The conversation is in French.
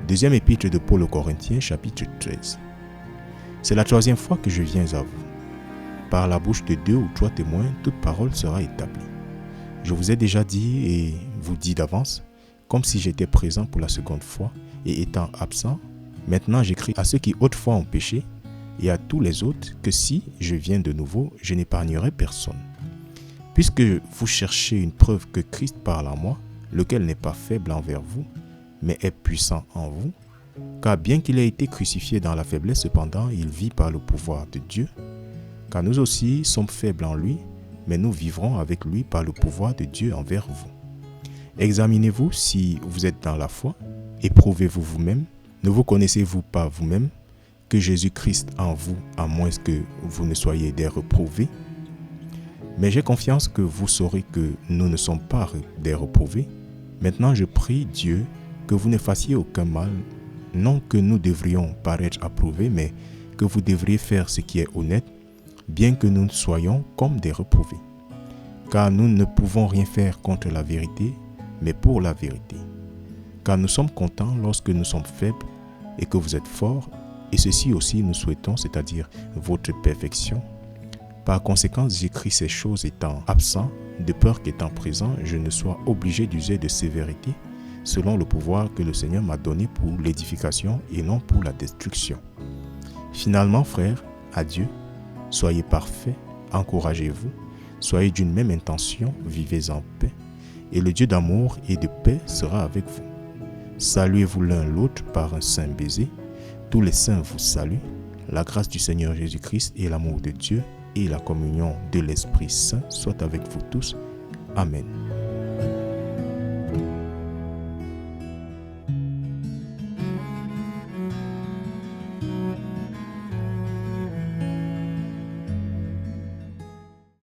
Deuxième épître de Paul aux Corinthiens, chapitre 13. C'est la troisième fois que je viens à vous. Par la bouche de 2 ou 3 témoins, toute parole sera établie. Je vous ai déjà dit et vous dis d'avance, comme si j'étais présent pour la seconde fois et étant absent, maintenant j'écris à ceux qui autrefois ont péché et à tous les autres que si je viens de nouveau, je n'épargnerai personne. Puisque vous cherchez une preuve que Christ parle en moi, lequel n'est pas faible envers vous, mais est puissant en vous, car bien qu'il ait été crucifié dans la faiblesse, cependant, il vit par le pouvoir de Dieu, car nous aussi sommes faibles en lui, mais nous vivrons avec lui par le pouvoir de Dieu envers vous. Examinez-vous si vous êtes dans la foi, éprouvez-vous vous-même, ne vous connaissez-vous pas vous-même, que Jésus-Christ en vous, à moins que vous ne soyez des reprouvés. Mais j'ai confiance que vous saurez que nous ne sommes pas des reprouvés. Maintenant, je prie Dieu que vous ne fassiez aucun mal, non que nous devrions paraître approuvés, mais que vous devriez faire ce qui est honnête, bien que nous soyons comme des reprouvés. Car nous ne pouvons rien faire contre la vérité, mais pour la vérité. Car nous sommes contents lorsque nous sommes faibles et que vous êtes forts, et ceci aussi nous souhaitons, c'est-à-dire votre perfection. Par conséquent, j'écris ces choses étant absent, de peur qu'étant présent, je ne sois obligé d'user de sévérité, selon le pouvoir que le Seigneur m'a donné pour l'édification et non pour la destruction. Finalement, frères, adieu, soyez parfaits, encouragez-vous, soyez d'une même intention, vivez en paix, et le Dieu d'amour et de paix sera avec vous. Saluez-vous l'un l'autre par un saint baiser. Tous les saints vous saluent. La grâce du Seigneur Jésus-Christ et l'amour de Dieu et la communion de l'Esprit Saint soient avec vous tous. Amen.